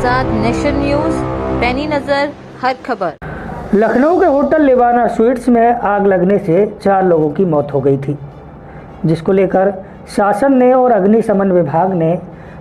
साथ nation news, पैनी नज़र, हर खबर। लखनऊ के होटल लिवाना स्वीट्स में आग लगने से 4 लोगों की मौत हो गई थी, जिसको लेकर शासन ने और अग्निशमन विभाग ने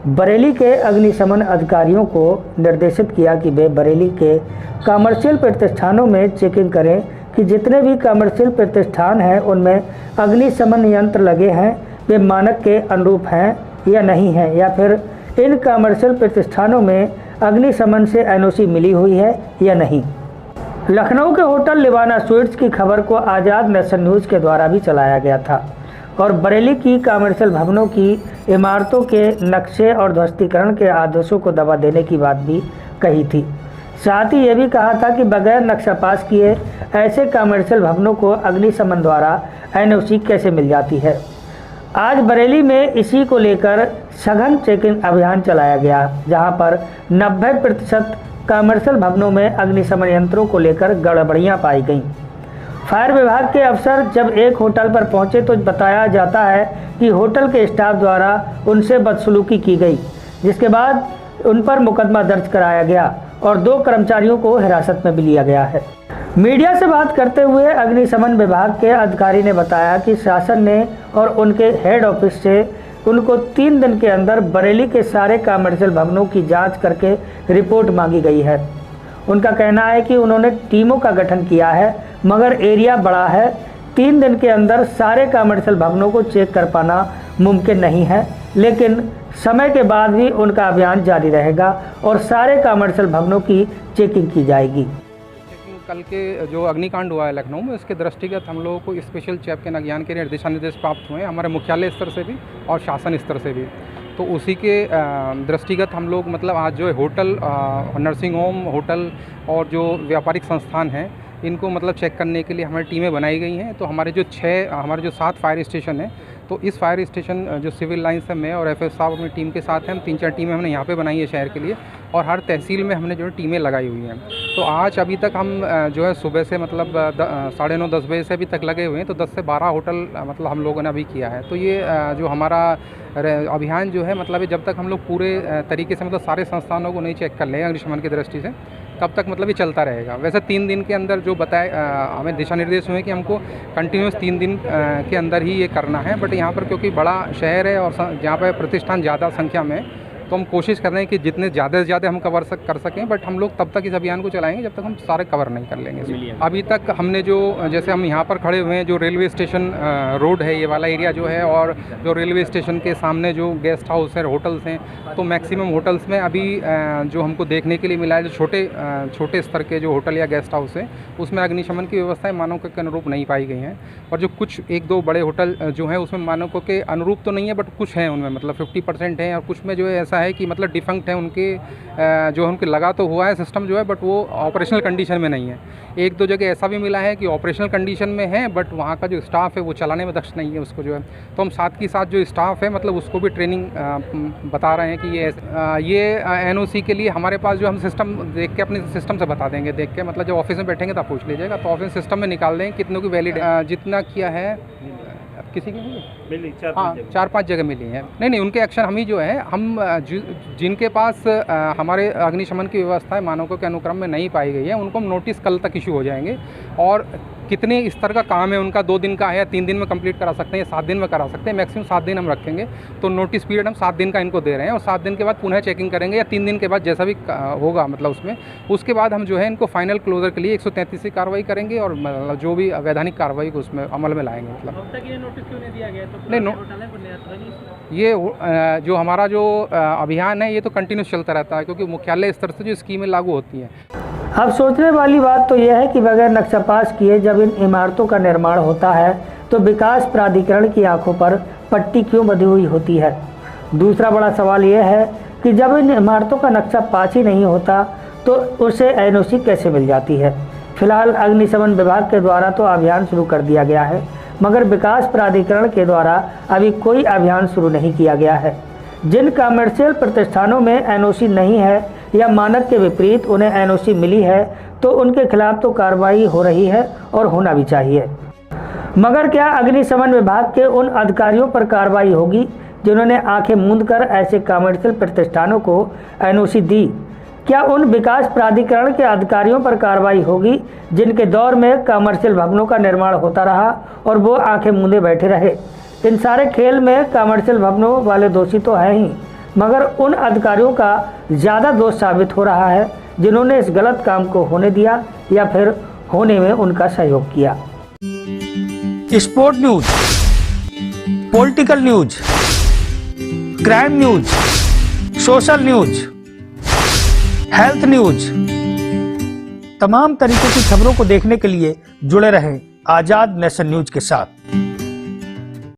बरेली के अग्निशमन अधिकारियों को निर्देशित किया कि वे बरेली के कमर्शियल प्रतिष्ठानों में चेकिंग करें कि जितने भी कमर्शियल प्रतिष्ठान हैं उनमें अग्निशमन यंत्र लगे हैं वे मानक के अनुरूप हैं या नहीं हैं, या फिर इन कमर्शियल प्रतिष्ठानों में अग्निशमन से एनओसी मिली हुई है या नहीं। लखनऊ के होटल लिवाना स्वीट्स की खबर को आज़ाद नेशन न्यूज़ के द्वारा भी चलाया गया था और बरेली की कमर्शियल भवनों की इमारतों के नक्शे और ध्वस्तीकरण के आदेशों को दबा देने की बात भी कही थी। साथ ही ये भी कहा था कि बगैर नक्शा पास किए ऐसे कमर्शियल भवनों को अग्निशमन द्वारा एनओसी कैसे मिल जाती है। आज बरेली में इसी को लेकर सघन चेकिंग अभियान चलाया गया, जहां पर 90% कमर्शियल भवनों में अग्निशमन यंत्रों को लेकर गड़बड़ियां पाई गईं। फायर विभाग के अफसर जब एक होटल पर पहुंचे तो बताया जाता है कि होटल के स्टाफ द्वारा उनसे बदसलूकी की गई, जिसके बाद उन पर मुकदमा दर्ज कराया गया और 2 कर्मचारियों को हिरासत में भी लिया गया है। मीडिया से बात करते हुए अग्निशमन विभाग के अधिकारी ने बताया कि शासन ने और उनके हेड ऑफिस से उनको 3 दिन के अंदर बरेली के सारे कमर्शियल भवनों की जांच करके रिपोर्ट मांगी गई है। उनका कहना है कि उन्होंने टीमों का गठन किया है, मगर एरिया बड़ा है, 3 दिन के अंदर सारे कमर्शियल भवनों को चेक कर पाना मुमकिन नहीं है, लेकिन समय के बाद भी उनका अभियान जारी रहेगा और सारे कमर्शियल भवनों की चेकिंग की जाएगी। कल के जो अग्निकांड हुआ है लखनऊ में, उसके दृष्टिगत हम लोगों को स्पेशल चैप के अज्ञान के निर्देश प्राप्त हुए हैं हमारे मुख्यालय स्तर से भी और शासन स्तर से भी। तो उसी के दृष्टिगत हम लोग मतलब आज जो है होटल, नर्सिंग होम, होटल और जो व्यापारिक संस्थान हैं इनको मतलब चेक करने के लिए हमारी टीमें बनाई गई हैं। तो हमारे जो 7 फायर स्टेशन हैं, तो इस फायर स्टेशन जो सिविल लाइन से मैं और एफएस साहब अपनी टीम के साथ हैं, हम 3-4 टीमें हमने यहाँ पे बनाई है शहर के लिए, और हर तहसील में हमने जो है टीमें लगाई हुई हैं। तो आज अभी तक हम जो है सुबह से मतलब 9:30-10 बजे से अभी तक लगे हुए हैं, तो 10 से 12 होटल मतलब हम लोगों ने अभी किया है। तो ये जो हमारा अभियान जो है मतलब जब तक हम लोग पूरे तरीके से मतलब सारे संस्थानों को नहीं चेक कर लें अग्निशमन की दृष्टि से, तब तक मतलब ये चलता रहेगा। वैसे 3 दिन के अंदर जो बताए हमें दिशा निर्देश हुए कि हमको कंटिन्यूस 3 दिन के अंदर ही ये करना है। बट यहाँ पर क्योंकि बड़ा शहर है और जहाँ पर प्रतिष्ठान ज़्यादा संख्या में, तो हम कोशिश कर रहे हैं कि जितने ज़्यादा से ज़्यादा हम कर सकें। बट हम लोग तब तक इस अभियान को चलाएंगे जब तक हम सारे कवर नहीं कर लेंगे। अभी तक हमने जो जैसे हम यहाँ पर खड़े हुए हैं, जो रेलवे स्टेशन रोड है ये वाला एरिया जो है, और जो रेलवे स्टेशन के सामने जो गेस्ट हाउस है, होटल्स हैं, तो मैक्सिमम होटल्स में अभी जो हमको देखने के लिए मिला है, जो छोटे स्तर के जो होटल या गेस्ट हाउस है उसमें अग्निशमन की व्यवस्थाएं मानकों के अनुरूप नहीं पाई गई हैं। और जो कुछ 1-2 बड़े होटल जो हैं उसमें मानकों के अनुरूप तो नहीं है, बट कुछ हैं उनमें मतलब 50% हैं, और कुछ में जो है ऐसा है कि मतलब डिफंक्ट है उनके, जो उनके लगा तो हुआ है सिस्टम जो है, बट वो ऑपरेशनल कंडीशन में नहीं है। 1-2 जगह ऐसा भी मिला है कि ऑपरेशनल कंडीशन में है, बट वहाँ का जो स्टाफ है वो चलाने में दक्ष नहीं है उसको जो है। तो हम साथ ही साथ जो स्टाफ है मतलब उसको भी ट्रेनिंग बता रहे हैं कि ये एनओसी के लिए हमारे पास जो हम सिस्टम देख के अपने सिस्टम से बता देंगे, देख के मतलब जब ऑफिस में बैठेंगे तब पूछ लीजिएगा, तो ऑफिस सिस्टम में निकाल देंगे कितनों की वैलिड जितना किया है। किसी की मिली 4-5 जगह मिली हैं। नहीं, उनके एक्शन हम ही जो है, हम जिनके पास हमारे अग्निशमन की व्यवस्था है मानकों के अनुक्रम में नहीं पाई गई है, उनको हम नोटिस कल तक इशू हो जाएंगे। और कितने स्तर का काम है उनका, 2 दिन का है या 3 दिन में कंप्लीट करा सकते हैं, 7 दिन में करा सकते हैं, मैक्सिमम 7 दिन हम रखेंगे। तो नोटिस पीरियड हम 7 दिन का इनको दे रहे हैं, और 7 दिन के बाद पुनः चेकिंग करेंगे, या 3 दिन के बाद जैसा भी होगा मतलब उसमें, उसके बाद हम जो है इनको फाइनल क्लोजर के लिए 133 की कार्रवाई करेंगे और मतलब जो भी वैधानिक कार्रवाई को उसमें अमल में लाएंगे। मतलब क्यों नहीं दिया गया? तो नहीं, ये जो हमारा जो अभियान है ये तो कंटिन्यूस चलता रहता है, क्योंकि मुख्यालय स्तर से जो स्कीमें लागू होती हैं। अब सोचने वाली बात तो यह है कि बगैर नक्शा पास किए जब इन इमारतों का निर्माण होता है तो विकास प्राधिकरण की आंखों पर पट्टी क्यों बंधी हुई होती है। दूसरा बड़ा सवाल यह है कि जब इन इमारतों का नक्शा पास ही नहीं होता तो उसे एनओसी कैसे मिल जाती है। फिलहाल अग्निशमन विभाग के द्वारा तो अभियान शुरू कर दिया गया है, मगर विकास प्राधिकरण के द्वारा अभी कोई अभियान शुरू नहीं किया गया है। जिन कमर्शियल प्रतिष्ठानों में एनओसी नहीं है या मानक के विपरीत उन्हें एनओसी मिली है, तो उनके खिलाफ तो कार्रवाई हो रही है और होना भी चाहिए। मगर क्या अग्निशमन विभाग के उन अधिकारियों पर कार्रवाई होगी जिन्होंने आंखें मूंद कर ऐसे कमर्शियल प्रतिष्ठानों को एनओसी दी? क्या उन विकास प्राधिकरण के अधिकारियों पर कार्रवाई होगी जिनके दौर में कमर्शियल भवनों का निर्माण होता रहा और वो आंखें मूंदे बैठे रहे? इन सारे खेल में कमर्शियल भवनों वाले दोषी तो हैं ही, मगर उन अधिकारियों का ज़्यादा दोष साबित हो रहा है जिन्होंने इस गलत काम को होने दिया या फिर होने में उनका सहयोग किया। Sport news, political news, crime news, social news, health news, तमाम तरीके की खबरों को देखने के लिए जुड़े रहें आजाद नेशन न्यूज के साथ।